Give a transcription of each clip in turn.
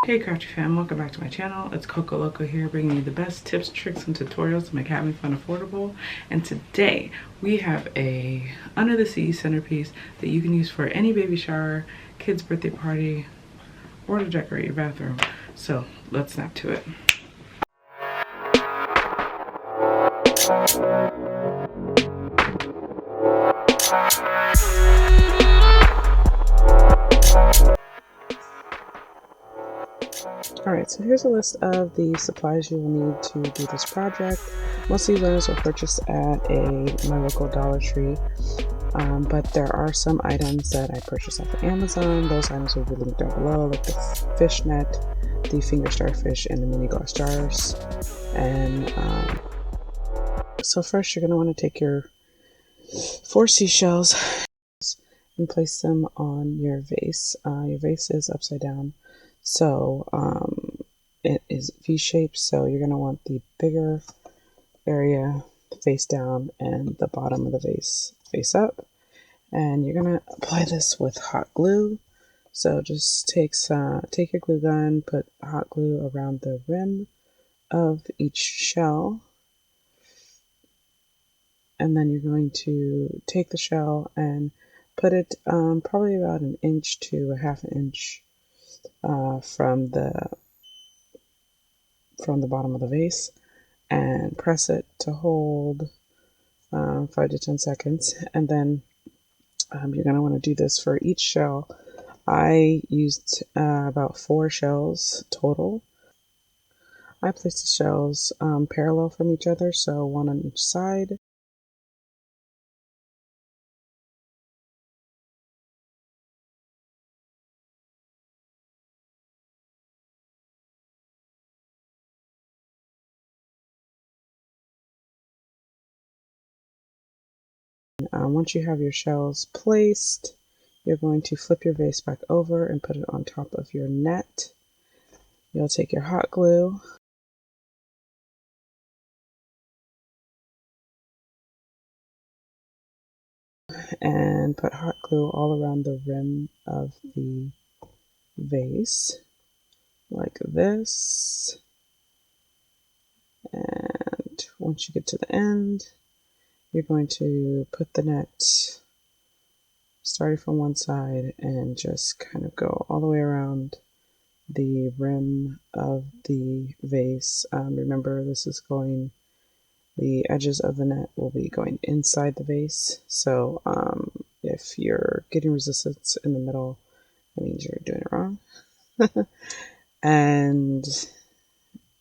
Hey Crafty fam, welcome back to my channel. It's Coco Loco here, bringing you the best tips, tricks, and tutorials to make having fun affordable. And today we have a under the sea centerpiece that you can use for any baby shower, kid's birthday party, or to decorate your bathroom. So let's snap to it. Alright, so here's a list of the supplies you will need to do this project. Most of these items were purchased at my local Dollar Tree, but there are some items that I purchased off of Amazon. Those items will be linked down below, like the fish net, the finger starfish, and the mini glass jars. And so first you're going to want to take your 4 seashells and place them on your vase. Your vase is upside down, so it is V-shaped, so you're going to want the bigger area face down and the bottom of the vase face up. And you're going to apply this with hot glue. So just take your glue gun, put hot glue around the rim of each shell, and then you're going to take the shell and put it probably about 1 inch to a half an inch from the bottom of the vase, and press it to hold 5 to 10 seconds. And then you're going to want to do this for each shell. I used about 4 shells total. I placed the shells parallel from each other, so one on each side. Once you have your shells placed, you're going to flip your vase back over and put it on top of your net. You'll take your hot glue and put hot glue all around the rim of the vase, like this. And once you get to the end, you're going to put the net starting from one side and just kind of go all the way around the rim of the vase. Remember, the edges of the net will be going inside the vase. So if you're getting resistance in the middle, that means you're doing it wrong. and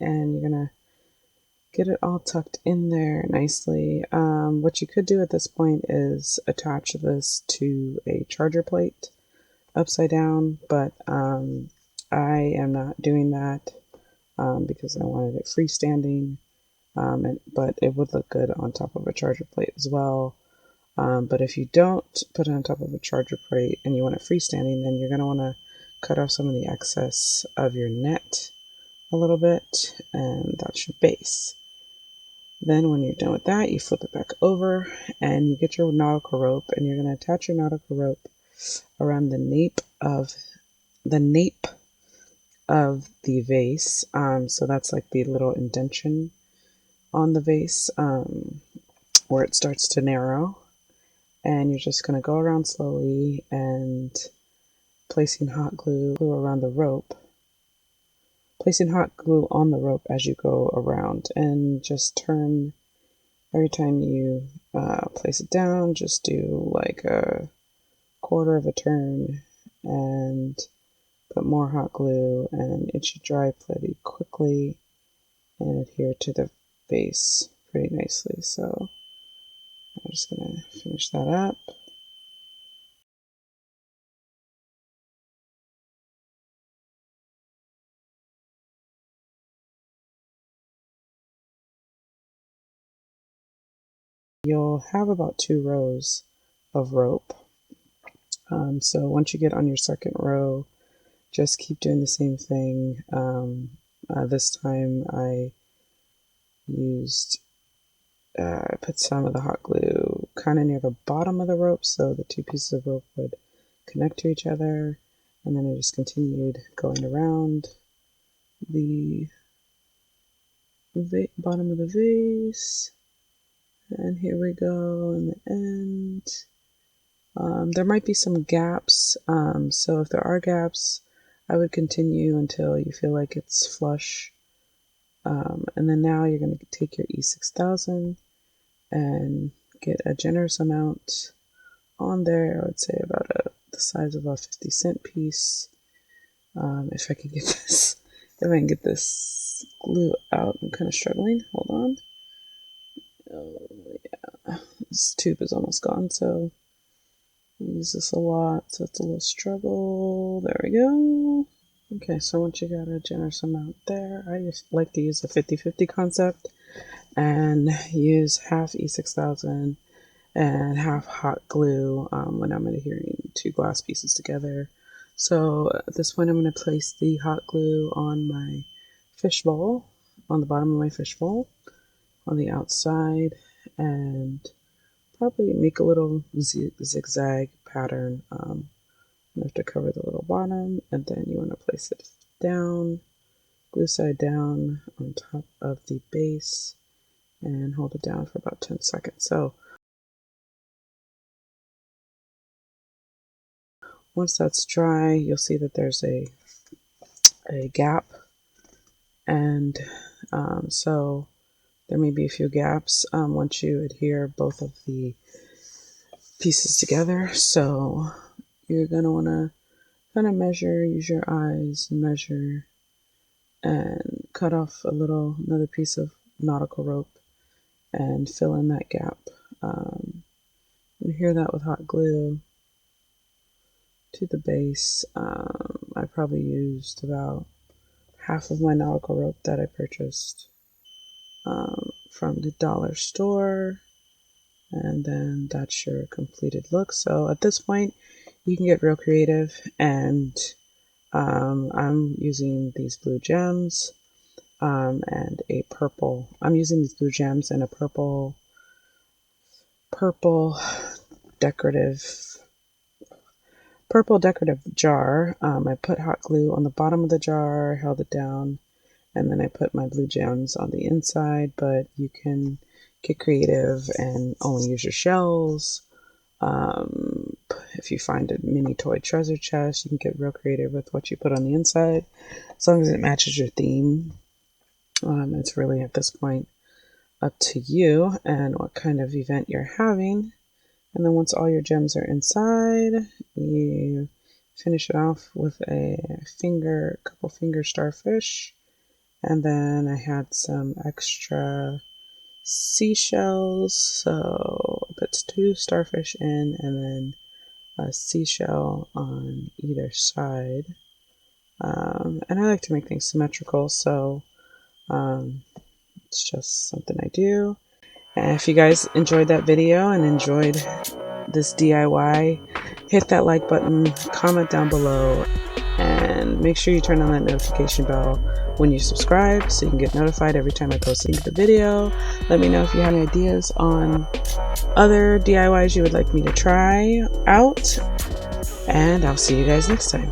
you're gonna get it all tucked in there nicely. What you could do at this point is attach this to a charger plate upside down, but I am not doing that because I wanted it freestanding, but it would look good on top of a charger plate as well. But if you don't put it on top of a charger plate and you want it freestanding, then you're going to want to cut off some of the excess of your net a little bit, and that's your base. Then when you're done with that, you flip it back over and you get your nautical rope, and you're going to attach your nautical rope around the nape of the vase. So that's like the little indentation on the vase where it starts to narrow. And you're just going to go around slowly and placing hot glue around the rope. Placing hot glue on the rope as you go around, and just turn every time you place it down. Just do like a quarter of a turn and put more hot glue, and it should dry pretty quickly and adhere to the base pretty nicely. So I'm just going to finish that up. You'll have about 2 rows of rope. So once you get on your second row, just keep doing the same thing. This time I put some of the hot glue kind of near the bottom of the rope, so the 2 pieces of rope would connect to each other. And then I just continued going around the bottom of the vase, and here we go in the end. There might be some gaps, so if there are gaps, I would continue until you feel like it's flush. And then now you're going to take your E6000 and get a generous amount on there. I would say about the size of a 50-cent piece. If I can get this, if I can get this glue out, I'm kind of struggling. Hold on. Oh yeah, this tube is almost gone, so I use this a lot, so it's a little struggle. There we go. Okay, so once you got a generous amount there, I just like to use the 50-50 concept and use half E6000 and half hot glue when I'm adhering two glass pieces together. So at this point, I'm going to place the hot glue on my fishbowl, on the bottom of my fishbowl, on the outside, and probably make a little zigzag pattern enough to cover the little bottom, and then you want to place it down, glue side down on top of the base, and hold it down for about 10 seconds. So once that's dry, you'll see that there's a gap, and so there may be a few gaps once you adhere both of the pieces together. So you're going to want to kind of measure, use your eyes, measure, and cut off another piece of nautical rope and fill in that gap. You hear that with hot glue to the base. I probably used about half of my nautical rope that I purchased from the dollar store, and then that's your completed look. So at this point, you can get real creative, and I'm using these blue gems and a purple. I'm using these blue gems and a purple decorative jar. I put hot glue on the bottom of the jar, held it down, and then I put my blue gems on the inside. But you can get creative and only use your shells. If you find a mini toy treasure chest, you can get real creative with what you put on the inside, as long as it matches your theme. It's really at this point up to you and what kind of event you're having. And then once all your gems are inside, you finish it off with a couple finger starfish. And then I had some extra seashells, so I put 2 starfish in and then a seashell on either side. And I like to make things symmetrical, so it's just something I do. And if you guys enjoyed that video and enjoyed this DIY, hit that like button, comment down below, and make sure you turn on that notification bell when you subscribe so you can get notified every time I post a new video. Let me know if you have any ideas on other DIYs you would like me to try out, and I'll see you guys next time.